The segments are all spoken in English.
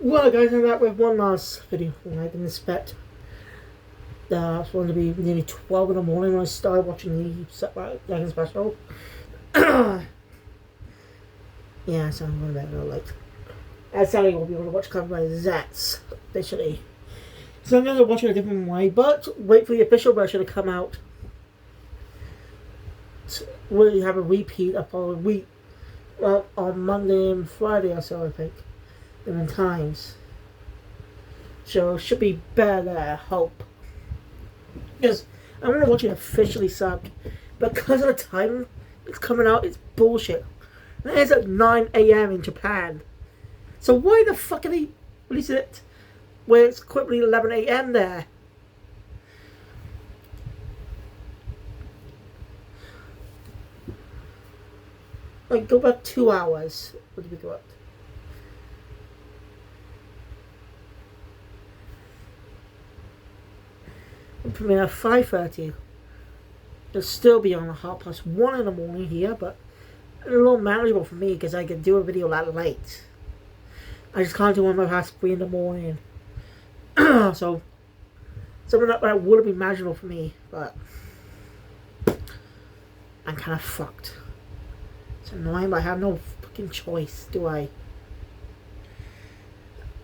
Well, guys, I'm back with one last video. And I didn't expect it's going to be nearly 12 in the morning when I started watching the second special. Yeah, so I'm going to bed a little late. I sadly won't be able to watch cover by Zats, officially. So I'm going to watch it a different way, but wait for the official version to come out. We'll have a repeat of a week. Well, on Monday and Friday or so, I think. Different times. So it should be better, I hope. Because I want to watch it officially subbed. Because of the time it's coming out, it's bullshit. And it's at 9 a.m. in Japan. So why the fuck are they releasing it where it's quickly 11 a.m. there? Like, go back 2 hours. What did we go up? Premiere at 5:30. It'll still be on 1:30 in the morning here, but a little manageable for me because I can do a video that late. I just can't do one by 3 in the morning. So something like that would be manageable for me, but I'm kind of fucked. It's annoying, but I have no fucking choice, do I?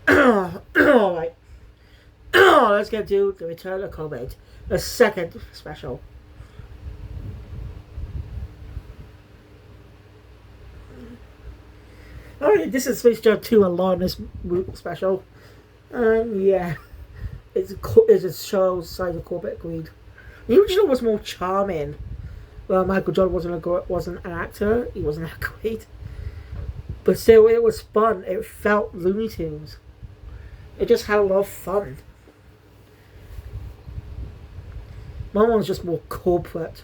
Alright. Let's get to the Return of COVID, the second special. Alright, this is Space Jam 2 alone, this special. Yeah. It's a show size of Corbett agreed. The original was more charming. Well, Michael Jordan wasn't an actor, he wasn't that great. But still, it was fun. It felt Looney Tunes. It just had a lot of fun. My one's just more corporate.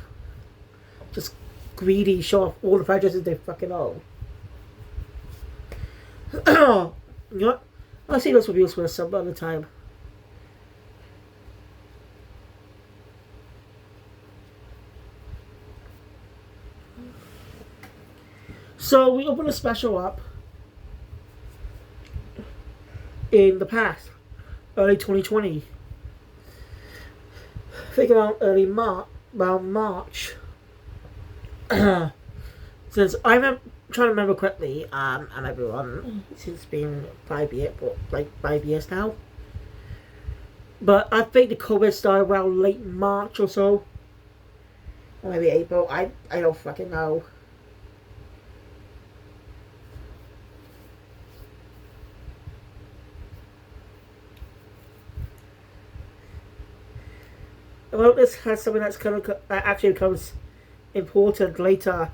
Just greedy, show off all the franchises they fucking own. You know what? I'll see those reviews for some other time. So we opened a special up in the past, early 2020. I think around March. Since I'm trying to remember correctly, and everyone, it's been 5 years, like 5 years now. But I think the COVID started around late March or so, or maybe April. I don't fucking know. Well, this has something that's actually becomes important later.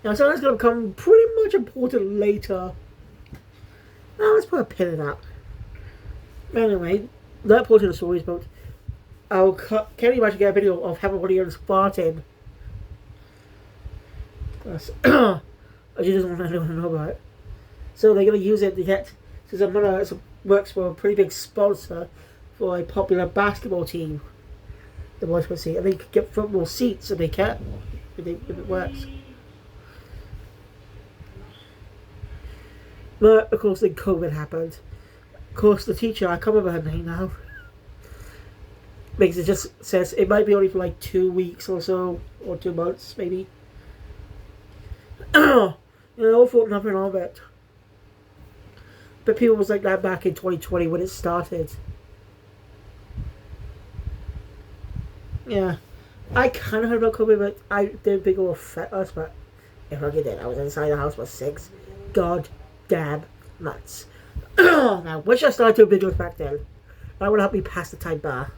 Now, something that's going to become pretty much important later. Now, let's put a pin in that. Anyway, that portion of the story is about can you imagine get a video of everybody on Spartan? I just don't want anyone to know about it. So they're going to use it to get, since it works for a pretty big sponsor for a popular basketball team. The boys will see, and they could get football seats if they can, if it works. But of course, then COVID happened. Of course, the teacher, I can't remember her name now. Because it just says it might be only for like 2 weeks or so, or 2 months maybe. I thought nothing of it. But people was like that back in 2020 when it started. Yeah, I kind of heard about COVID, but I didn't think it would affect us. But if I did, I was inside the house for 6 goddamn months. Now, wish I started doing videos back then. That would help me pass the time bar.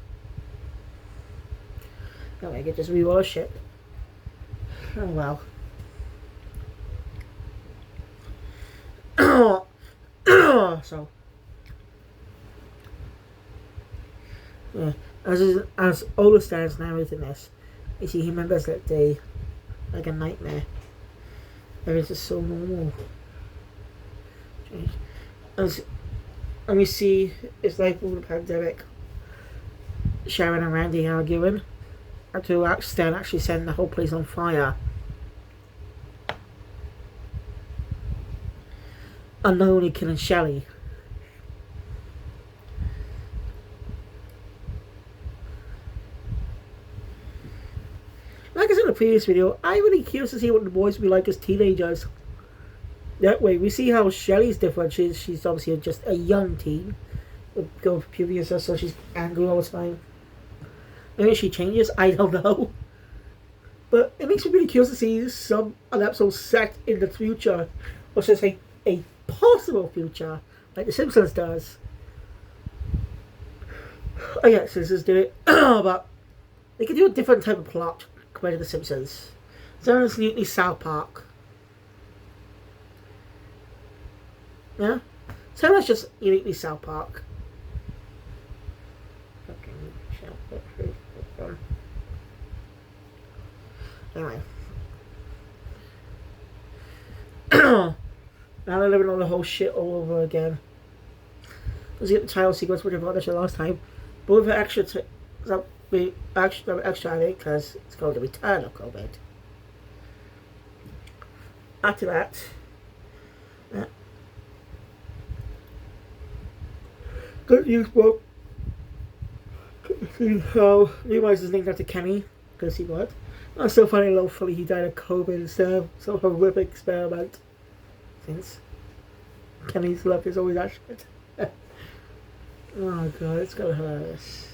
No, I could just reroll shit. Oh well. So, yeah, as Ola stands narrating this, you see he remembers that day like a nightmare. Everything's just so normal. As And we see it's like all the pandemic. Sharon and Randy arguing. To Stan actually setting the whole place on fire. Unknowingly killing Shelley. Like I said in the previous video, I'm really curious to see what the boys will be like as teenagers. That way, we see how Shelley's different. She's obviously just a young teen. Go for puberty and stuff, so she's angry all the time. Maybe she changes, I don't know. But it makes me really curious to see some an episode set in the future. Or should I say, a possible future, like The Simpsons does. Oh yeah, Simpsons do it, but they could do a different type of plot compared to The Simpsons. So it's neatly South Park. Yeah? So that's just uniquely South Park. Anyway. Now they're living on the whole shit all over again. Let's get the title sequence, which I brought this last time. But with the extra, extra I think, because it's called The Return of COVID. After that, good news, book. So, Levi's is named after Kenny, because he was. That's so funny, hopefully he died of COVID instead of some horrific experiment. Since Kenny's love is always that shit. Oh god, it's gonna hurt us.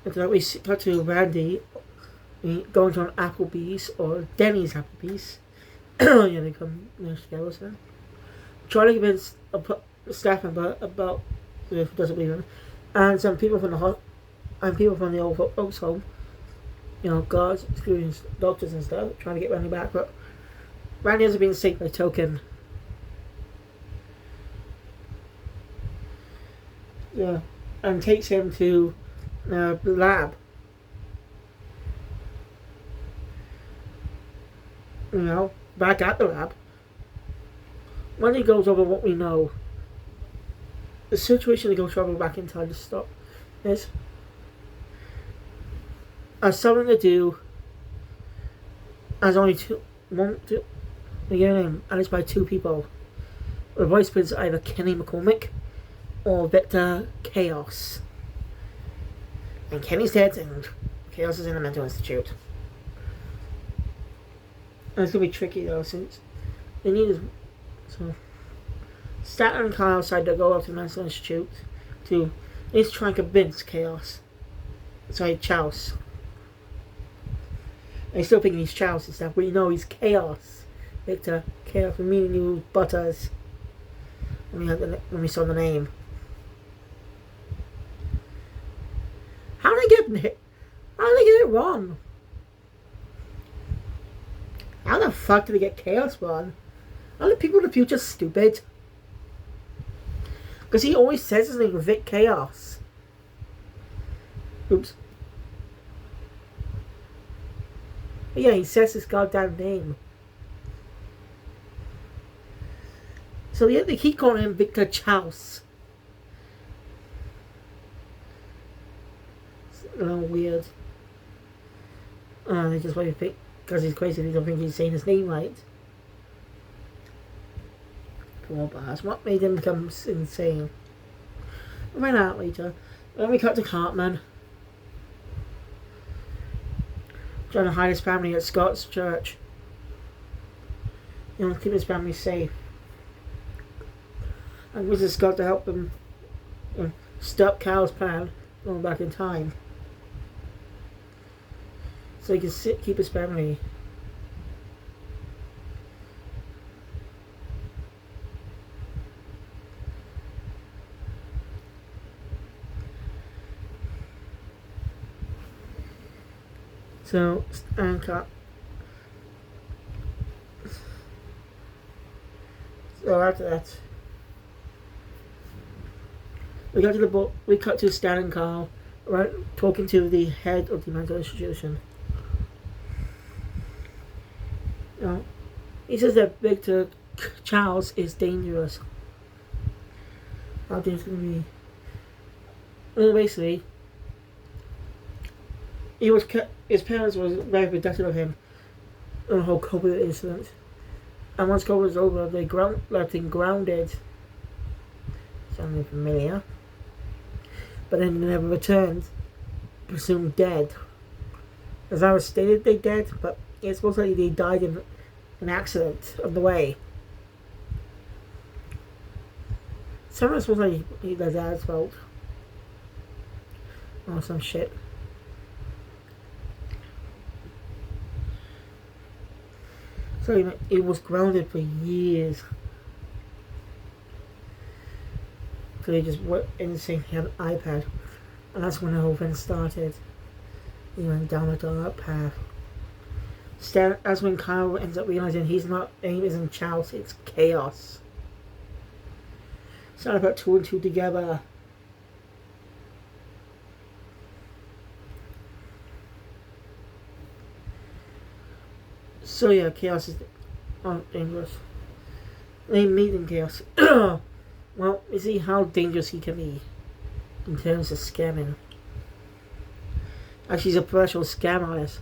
After that, we got to Randy going to an Applebee's or Denny's Applebee's. Yeah, they come together, so trying to convince a staff member about who doesn't believe him, and some people from the old folks home, you know, guards, including doctors and stuff, trying to get Randy back, but Randy hasn't been saved by token. Yeah, and takes him to the lab. You know, back at the lab. When he goes over what we know, the situation to go travel back in time to stop this has something to do. As only one, and it's by two people. The voice is either Kenny McCormick or Victor Chaos. And Kenny's dead, and Chaos is in a mental institute. And it's gonna be tricky though, since they need his. So, Statler and Kyle decide to go up to the mental institute to at least try and convince Chaos. Sorry, Chaos. I still think he's Chaos and stuff, but you know he's Chaos. Victor Chaos, from me and you, Butters. When we saw the name. How did they get it wrong? How the fuck did they get Chaos wrong? Are the people in the future stupid? Because he always says his name, Vic Chaos. Oops. But yeah, he says his goddamn name. So yeah, they keep calling him Victor Chaos. A little weird. They just want to pick because he's crazy. They don't think he's saying his name right. Poor bars. What made him become insane? We'll find out later. Then we cut to Cartman trying to hide his family at Scott's church. You know, keep his family safe. And Mrs. Scott to help him stop Cal's plan going back in time. So he can keep his family. So, So after that, we got to the book. We cut to Stan and Carl, right, talking to the head of the mental institution. You know, he says that Victor Charles is dangerous. How dangerous can he be? Well, basically, his parents were very protective of him in the whole COVID incident. And once COVID was over, they left him grounded. Sounding familiar. But then they never returned. Presumed dead. As I was stated, they dead, but it's supposed like they died in an accident on the way. Someone supposed like their dad's fault. Or some shit. So he was grounded for years. So he just went insane. He had an iPad. And that's when the whole thing started. He went down a dark path. That's when Kyle ends up realizing his aim isn't Chaos, it's chaos. So I put 2 and 2 together. So yeah, chaos is dangerous. They meet in chaos. Well, you see how dangerous he can be in terms of scamming. Actually, he's a professional scam artist.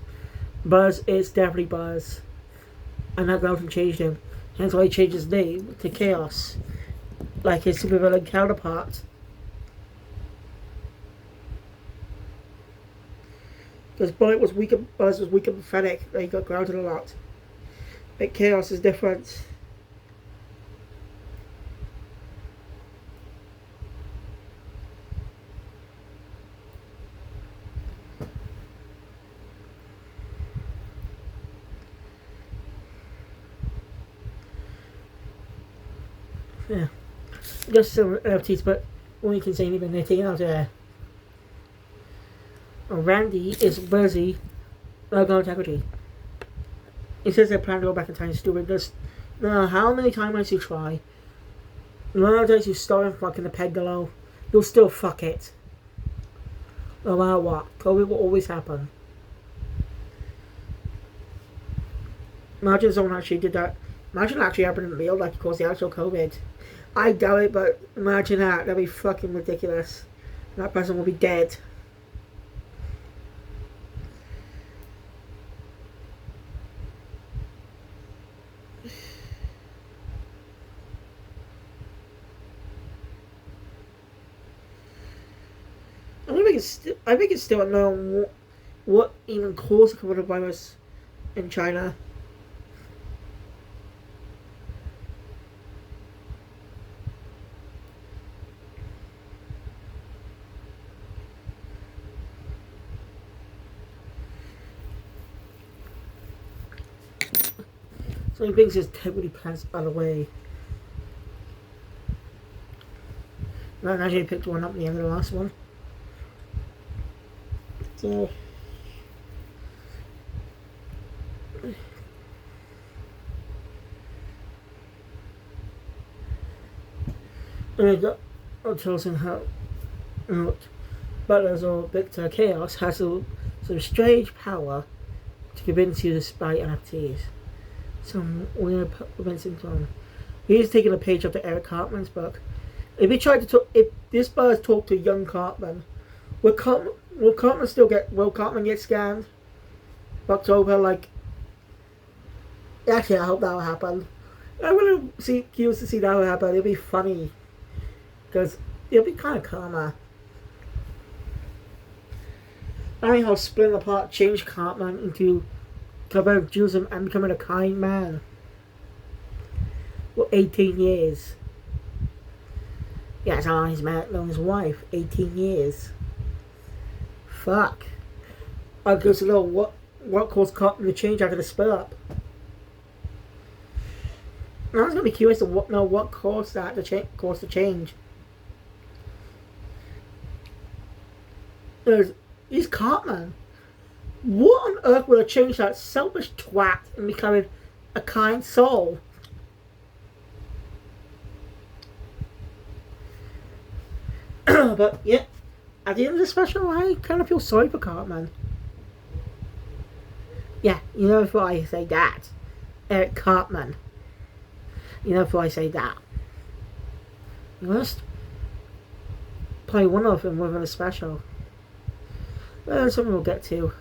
Buzz is definitely Buzz. And that Galton changed him. Hence why he changed his name to Chaos. Like his supervillain counterpart. Because Buzz was weak and pathetic. He got grounded a lot. But Chaos is different. Yeah. Just some NFTs, but when you can say anything, they're taken out there. Randy is busy about integrity. He says they plan to go back in time, stupid. Just no matter how many times you try, no matter times you start and fucking the peg below, you'll still fuck it. No matter what. COVID will always happen. Imagine someone actually did that. Imagine it actually happened in real life, of course, the actual COVID. I doubt it, but imagine that. That'd be fucking ridiculous. That person will be dead. I think it's still unknown what even caused the coronavirus in China. So he brings his integrity plans out of the way. And I actually picked one up at the end of the last one. So I'll tell us how Butlers or Victor Chaos has some strange power to convince you to buy NFTs. Some weird convincing from. He's taking a page off Eric Cartman's book. If this Buzz talked to young Cartman, will Cartman get scammed? October, like. Actually, I hope that will happen. I want to see curious to see that will happen. It'll be funny because it'll be kind of karma. I mean, how splitting apart changed Cartman into Cabot Juicing and becoming a kind man. Well, 18 years. Yeah, that's how long he's known his wife. 18 years. Fuck. I'll go to know what caused Cartman to change after the split up. I was gonna be curious to know what caused that to change. He's Cartman. What on earth would have changed that selfish twat and becoming a kind soul? But yeah, at the end of the special, I kind of feel sorry for Cartman. Yeah, you know before I say that, Eric Cartman. You know before I say that, you must play one of them within a special. Well, something we'll get to.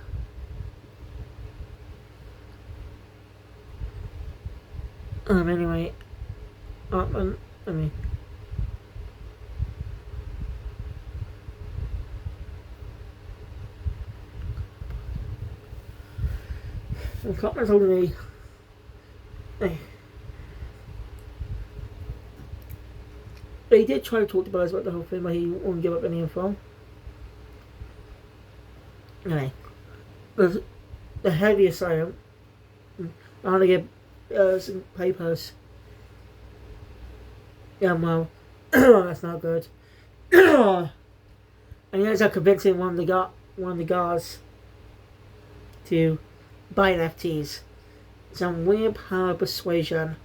Anyway, Cartman. I mean. And Cartman's holding me. He did try to talk to Buzz about the whole thing, but he won't give up any info. Anyway, the head of the asylum. I want to get some papers. Yeah, well, that's not good. And he ends up convincing one of the guards to buy NFTs. Some weird power of persuasion.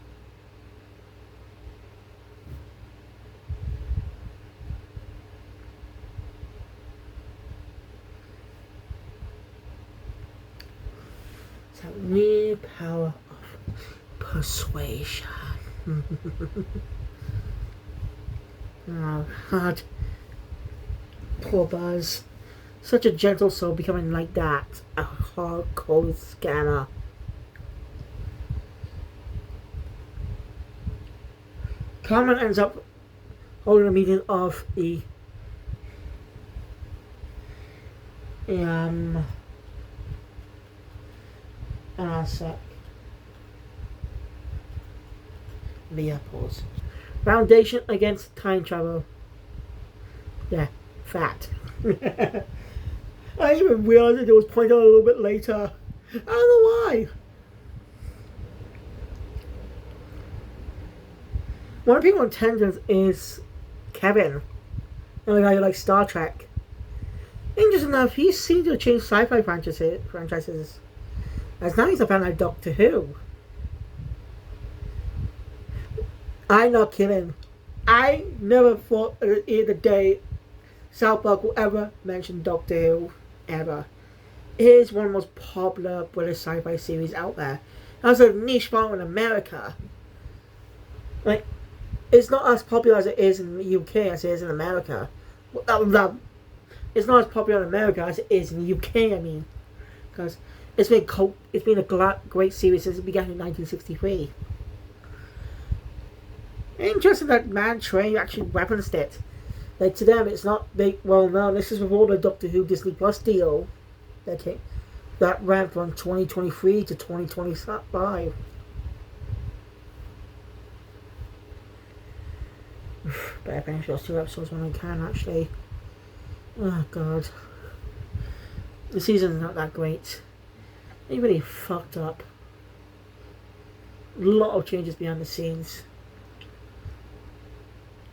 Some weird power of persuasion. Oh God. Poor Buzz. Such a gentle soul becoming like that. A hardcore scammer. Cartman ends up holding a meeting of the sec. Pause. Foundation Against Time Travel. Yeah, fat. I even realized it was pointed out a little bit later. I don't know why. One of the people in attendance is Kevin. The guy who likes Star Trek. Interesting enough, he seems to have changed sci-fi franchises. As now he's a fan of Doctor Who. I'm not kidding. I never thought in the day South Park will ever mention Doctor Who. Ever. It is one of the most popular British sci-fi series out there. That's a niche market in America. Like, it's not as popular as it is in the UK as it is in America. It's not as popular in America as it is in the UK, I mean. Because it's been a great series since it began in 1963. Interesting that Man Train actually referenced it. Like, to them, it's not big. Well, no, this is before the Doctor Who Disney Plus deal that ran from 2023 to 2025. Better finish those 2 episodes when I can, actually. Oh, God. The season's not that great. They really fucked up. A lot of changes behind the scenes.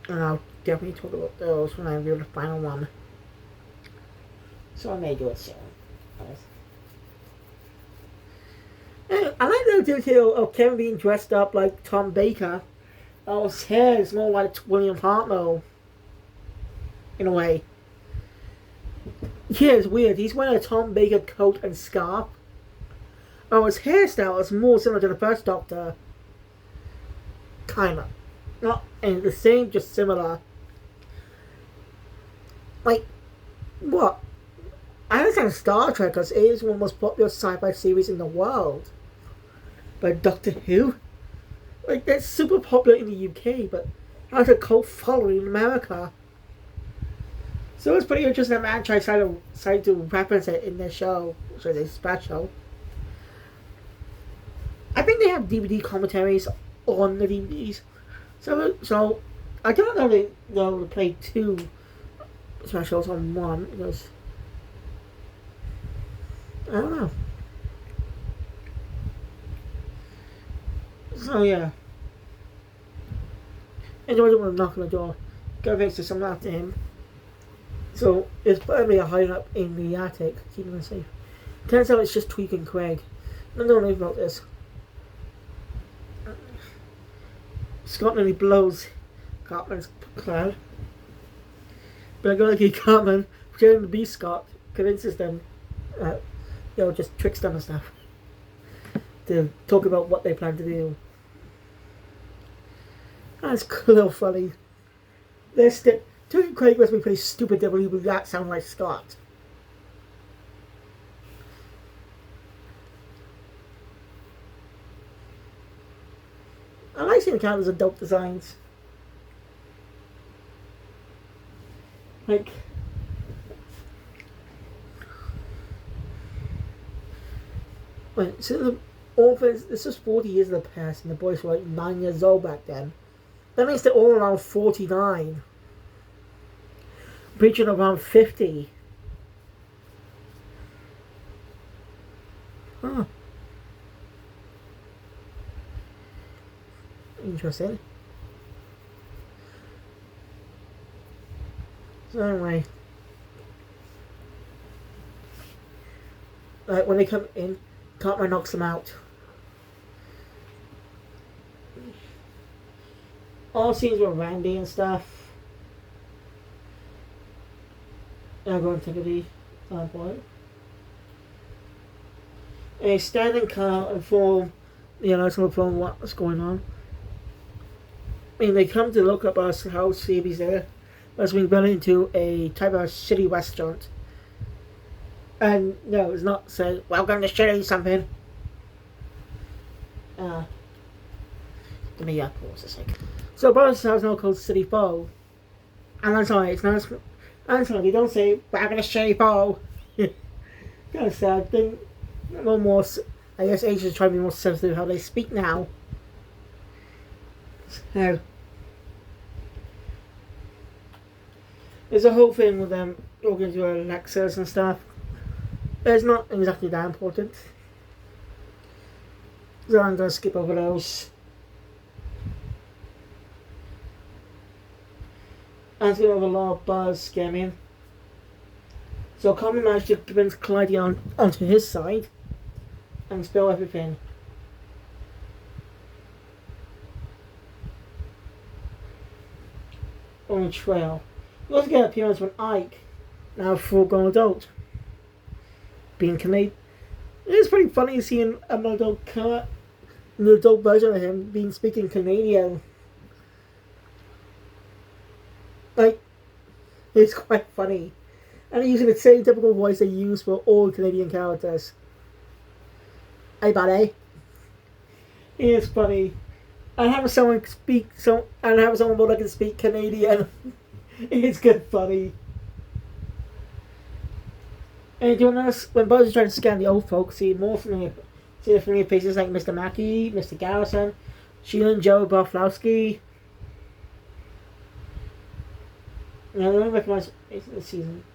And I'll definitely talk about those when I review the final one. So I may do it soon. And I like the detail of Kevin being dressed up like Tom Baker. Oh, his hair is more like William Hartnell. In a way. Yeah, it's weird. He's wearing a Tom Baker coat and scarf. Oh, his hairstyle is more similar to the first Doctor. Kinda. Not and the same, just similar. Like, what? I understand Star Trek because it is one of the most popular sci-fi series in the world. But Doctor Who? Like, that's super popular in the UK, but has a cult following in America. So it's pretty interesting that Man decided to reference it in their show, which is a special. I think they have DVD commentaries on the DVDs. So I don't know if they'll play 2 specials on one because I don't know. So yeah. And George want to knock on the door. Go fix to someone after him. So it's probably a hiding up in the attic, keeping them safe. Turns out it's just Tweak and Craig. I don't know about this. Scott nearly blows Cartman's cloud. But like he Cartman, pretending to be Scott, convinces them, just tricks them and stuff to talk about what they plan to do. That's a little funny. Tony Craig must be pretty stupid to believe that sound like Scott. I like seeing the characters' adult designs. Like, wait, so the orphans, this is 40 years in the past, and the boys were like 9 years old back then. That means they're all around 49. Reaching around 50. Huh. Interesting. So anyway, when they come in, Cartman knocks them out. All scenes with Randy and stuff. I'm going to the boy. A standing car inform from what's going on. I mean, they come to look up our house, see if he's there. As we run into a type of shitty restaurant. And no, it's not saying, welcome to shitty something. Give me a pause a second. So Boris house now called City Bowl. And I'm sorry, it's not. I'm sorry, don't say, welcome to shitty bowl. Kind of sad. Then, a little more, I guess Asians try to be more sensitive how they speak now. So, there's a whole thing with them talking to Alexas and stuff. It's not exactly that important. So I'm going to skip over those. And it's going to have a lot of Buzz scamming. So Cartman managed to convince Clyde onto his side and spill everything. On the trail. We also get an appearance from Ike, now a full-grown adult, being Canadian. It's pretty funny seeing an adult version of him speaking Canadian. Like, it's quite funny. And he's using the same typical voice they use for all Canadian characters. Hey, buddy. It's funny. And having someone that can speak Canadian. It's good funny. And you notice when Buzz is trying to scan the old folks, see the familiar faces like Mr. Mackey, Mr. Garrison, Sheila and Joe Barflowski. I don't recognize the season.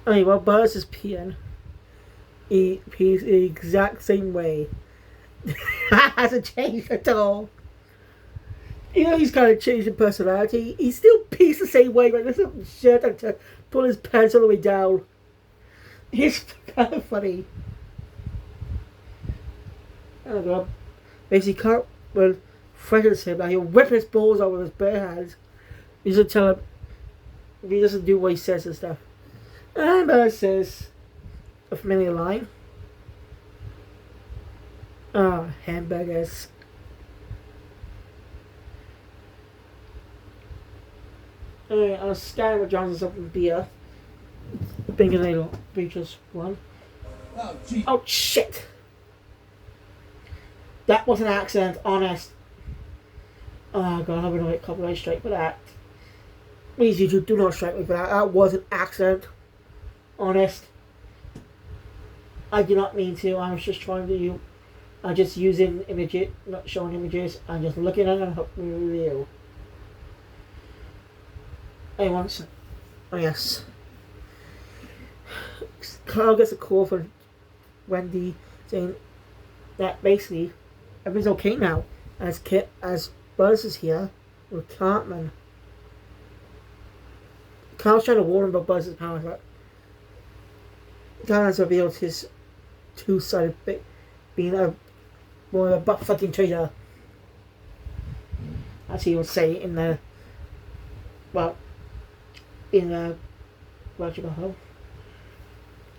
Anyway, while Buzz is peeing, he pees the exact same way. Hasn't changed at all. He's kind of changed in personality. He still pees the same way, but there's a shirt and to pull his pants all the way down. It's kind of funny. Oh god. Basically, Cartman threatens him that he'll whip his balls out with his bare hands. He doesn't tell him if he doesn't do what he says and stuff. And Buzz says a familiar line. Hamburgers. Anyway, I was scanning with Johnson's open beer. Being a little features one. Oh shit! That was an accident, honest. Oh god, I'm gonna get copyright strike for that. Please, YouTube, do not strike me for that. That was an accident. Honest. I do not mean to. I was just trying to. I'm just using images, not showing images. I'm just looking at it and helping you review. Anyway, oh yes. Carl gets a call from Wendy saying that basically everything's okay now as Buzz is here with Cartman. Carl's trying to warn him about Buzz's powers, but Carl has revealed his two-sided being more of a butt-fucking traitor, as he would say in the in Roger Home.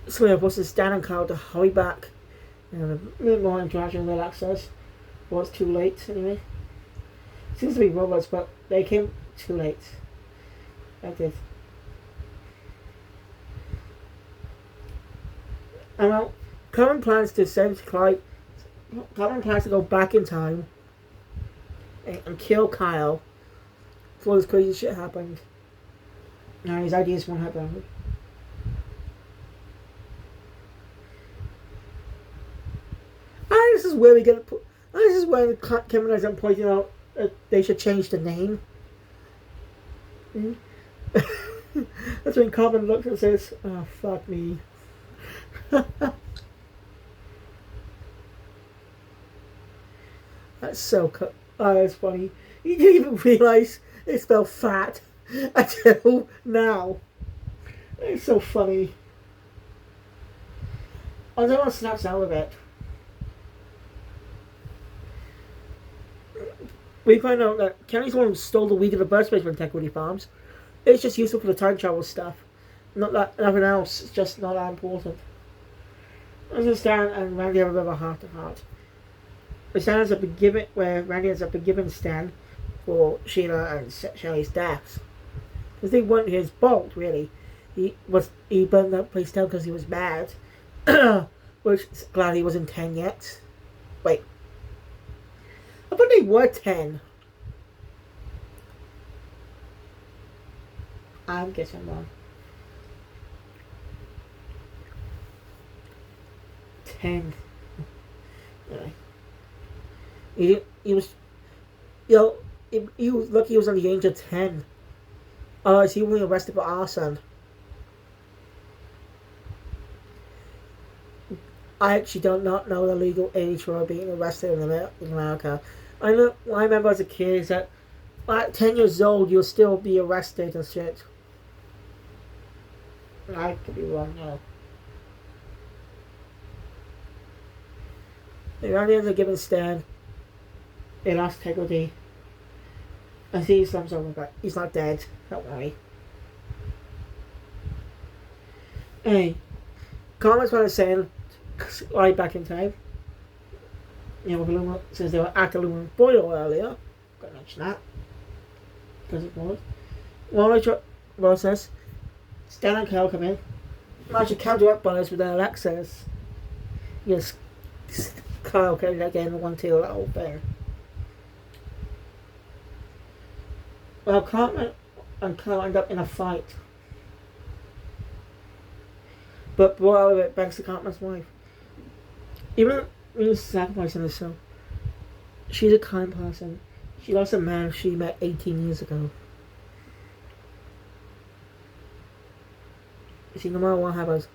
So yeah, forces Stan and Carl to hurry back. And a bit more interaction with access. Well, it's too late anyway. Seems to be robots, but they came too late. I did. And well, Carmen plans to send Clyde. Carmen plans to go back in time and kill Kyle before this crazy shit happened. Now his ideas won't happen. This is where we get. This is where Kevin is pointing out that they should change the name. That's when Carmen looks and says, "Oh fuck me." That's so that's funny. You didn't even realise they spell fat until now. It's so funny. Everyone snaps out of it. We find out that Kenny's the one who stole the weed of the birth space from Integrity Farms. It's just useful for the time travel stuff. Not that nothing else. It's just not that important. As Stan and Randy have a bit of a heart-to-heart. Stan ends up giving, where Randy ends up giving Stan for Sheila and Shelley's deaths. Because they weren't his fault, really. He burned that place down because he was mad. Which, glad he wasn't 10 yet. Wait. I thought they were 10. I'm guessing wrong. 10. Anyway. He was, he was lucky he was on the age of 10. Otherwise he would be arrested for arson. I actually do not know the legal age for being arrested in America. I remember as a kid that at 10 years old you'll still be arrested and shit. I could be wrong now. They ends up giving Stan a lost integrity. I see he's he's not dead, don't worry. Hey, comments what I was saying right back in time. Since they were at aluminum foil earlier. Gotta mention that. Because it was. Well, says Stan and Kyle come in. Manage to counteract Buzz with their Alexas. Yes, Kyle can again one tail that whole thing. Well, Cartman and Kyle end up in a fight. But brought out of it thanks to Cartman's wife. Even when he's sacrificing herself, she's a kind person. She lost a man she met 18 years ago. You see, no matter what happens,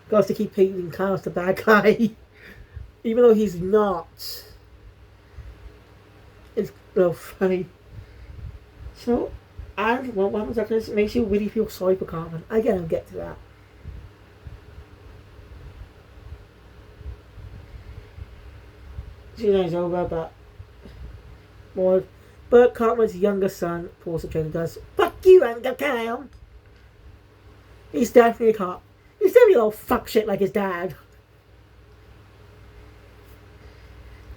goes to keep painting Kyle as the bad guy. Even though he's not. It's a little funny. So, and what happens after this makes you really feel sorry for Cartman. Again, I'll get to that. Season's over, but more. But Cartman's younger son pulls the trigger and goes, "Fuck you, Uncle Kyle." He's definitely a cop. He's definitely a little fuck shit like his dad.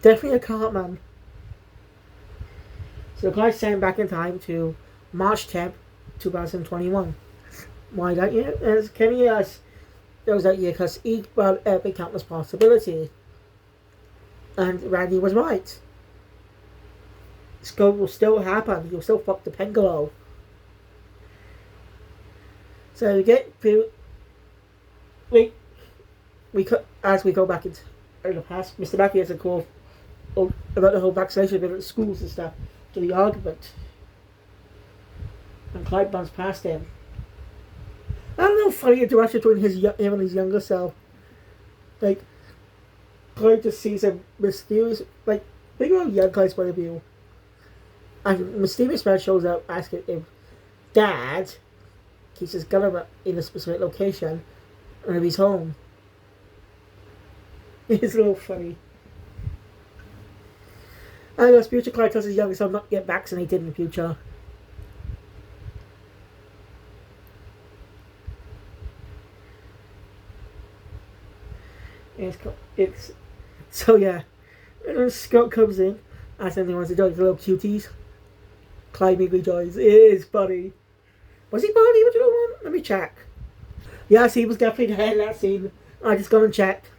Definitely a Cartman. So the guy's sent back in time to March 10th, 2021. Why that year? As Kenny knows that year because he brought every countless possibility. And Randy was right. Skull will still happen. You'll still fuck the Pengolo. So we get to as we go back into the past. Mr. Mackey has a call about the whole vaccination of schools and stuff to the argument, and Clyde runs past him. I don't know, funny interaction between him and his younger self. Like Clyde just sees a mysterious, like think about young Clyde's point of view, and a mysterious man shows up asking if Dad keeps his gun in a specific location and if he's home. It's a little funny. And future Clyde tells his younger son not to get vaccinated in the future. It's so yeah. And Scott comes in, asks anyone wants to join the little cuties. Clyde immediately joins. It is funny. Was he funny? What you want? Let me check. Yes, he was definitely the head of that scene. I just gone and checked.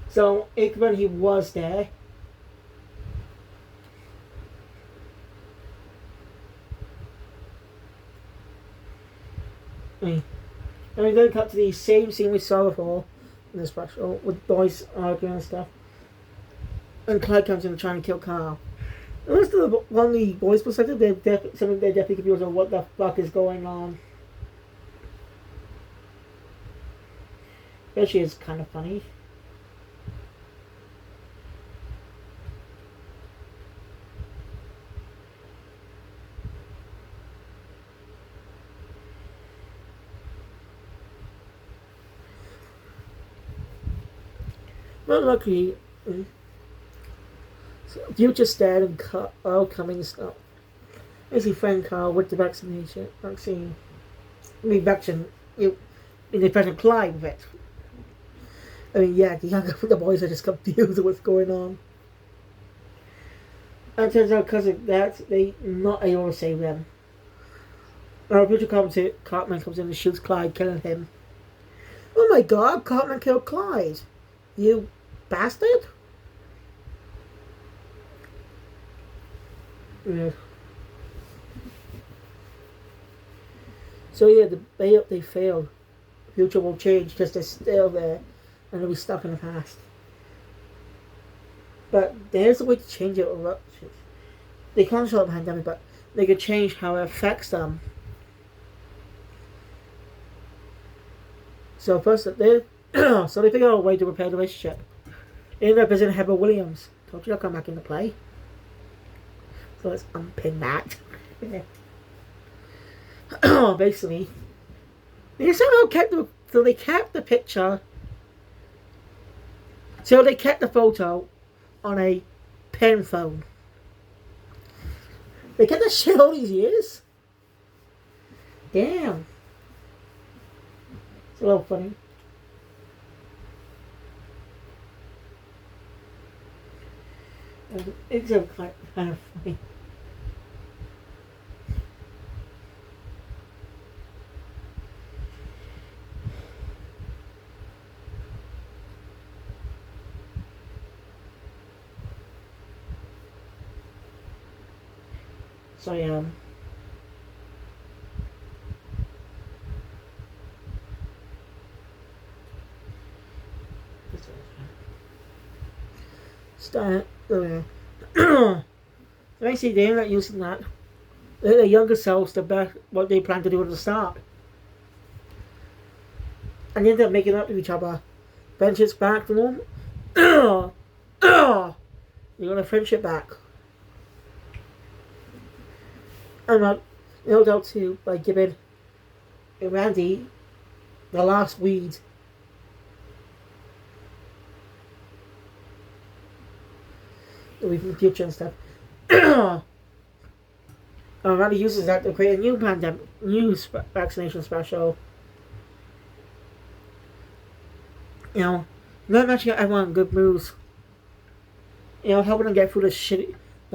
So Aikman, he was there. And we then cut to the same scene we saw before in the special with boys arguing and stuff. And Clyde comes in trying to kill Carl. And most of one of the boys' perspective, some of they're definitely confused on what the fuck is going on. But she is kind of funny. But luckily, Future Stan and Carl Cummings is his friend Carl with the vaccine. I mean, vaccine, in the present Clyde with it. I mean, yeah, the boys are just confused with what's going on. And it turns out because of that, they not able to save them. Our future Cartman comes in and shoots Clyde, killing him. Oh my god, Cartman killed Clyde! You bastard! Yeah. So yeah, they failed. Future will change because they're still there and they'll be stuck in the past. But there's a way to change it. They can't show the pandemic, but they could change how it affects them. So first, they figure out a way to repair the relationship. They end up visiting Heather Williams. Told you I'll come back into play. So let's unpin that. Basically, they somehow kept the picture. So they kept the photo on a pen phone. They kept that shit all these years. Damn. It's a little funny. It's a kind of funny. So yeah. Start. Basically, they ended up using that. Their younger selves to back what they planned to do at the start. And they ended up making up to each other. Friendship's back to them. You got a friendship back. And no doubt too by giving Randy the last weed. The weed from the future and stuff. Randy uses that to create a new vaccination special. You know, not matching everyone good moves. You know, helping them get through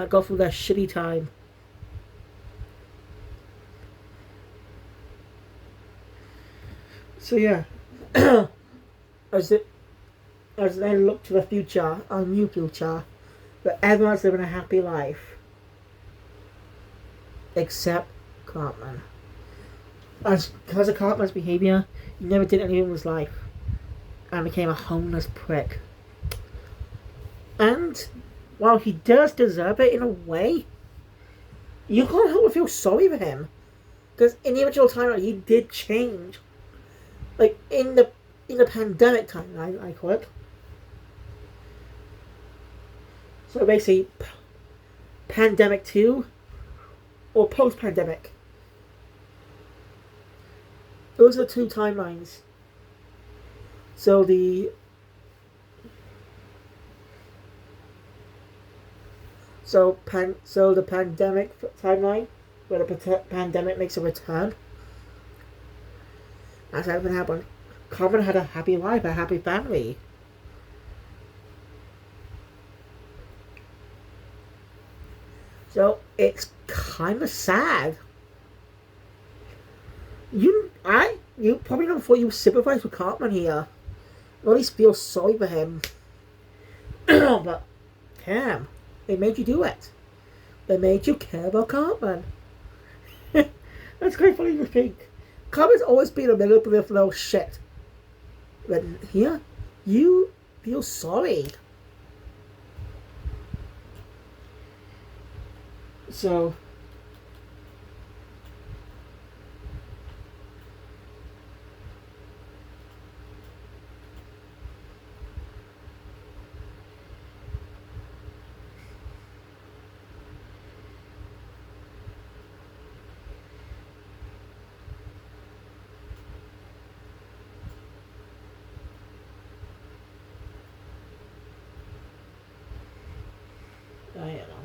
go through that shitty time. So yeah, as they look to the future, a new future, where everyone's living a happy life, except Cartman. Because of Cartman's behavior, he never did anything in his life, and became a homeless prick. And while he does deserve it in a way, you can't help but feel sorry for him, because in the original timeline he did change. Like in the pandemic timeline, I call it. So basically, pandemic 2 or post-pandemic. Those are the two timelines. So the pandemic timeline, where the pandemic makes a return. That's how it happened. Cartman had a happy life, a happy family. So it's kind of sad. You probably don't thought you sympathize with Cartman here. You at least feel sorry for him. But, damn, they made you do it. They made you care about Cartman. That's quite funny to think. Cartman's always been a manipulative little shit. But here, you feel sorry. So, I don't know.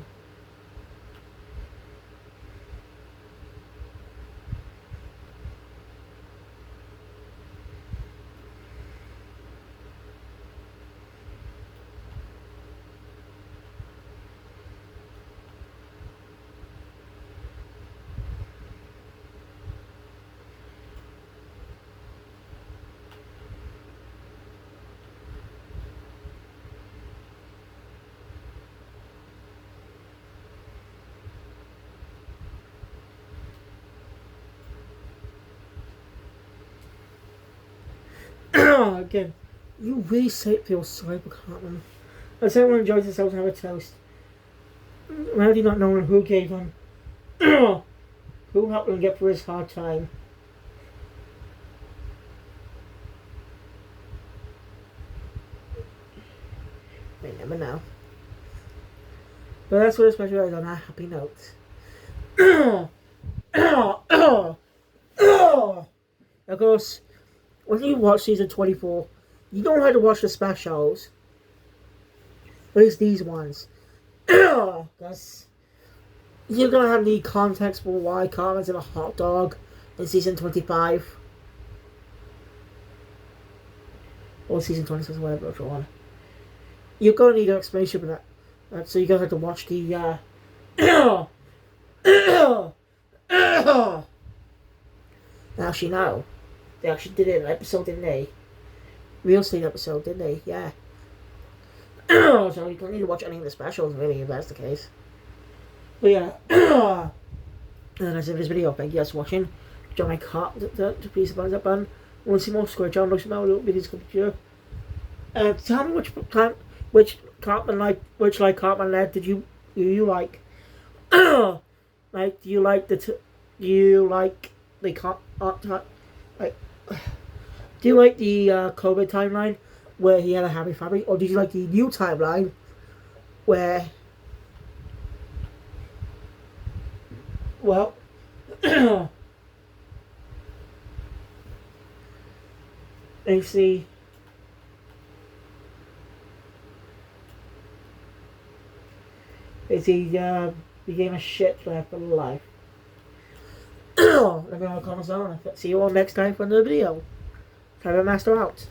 Again, you really feel sorry for Cartman. As everyone enjoys themselves and have a toast. Rowdy not knowing who gave him, who helped him get through his hard time. They never know. But that's what I specialize on, a happy note. Of course, when you watch season 24, you don't have to watch the specials. At least these ones. Because you're going to have the context for why Cartman's in a hot dog in season 25. Or season 26, whatever, if you want. You're going to need an explanation for that. So you're going to have to watch the... Actually, no. They actually did it in an episode, didn't they? Real estate episode, didn't they? Yeah. So you don't need to watch any of the specials, really, if that's the case. But yeah. And that's it for this video. Thank you guys for watching. Join my cart to please subscribe that button. Want to see more? Scroll down, look some more little videos coming to you. Tell me which Cartman led do you like? Like, do you like the COVID timeline where he had a happy family, or did you like the new timeline where, well, AC became a shit for life. Let me know in the comments down. See you all next time for another video. Cyber Master out.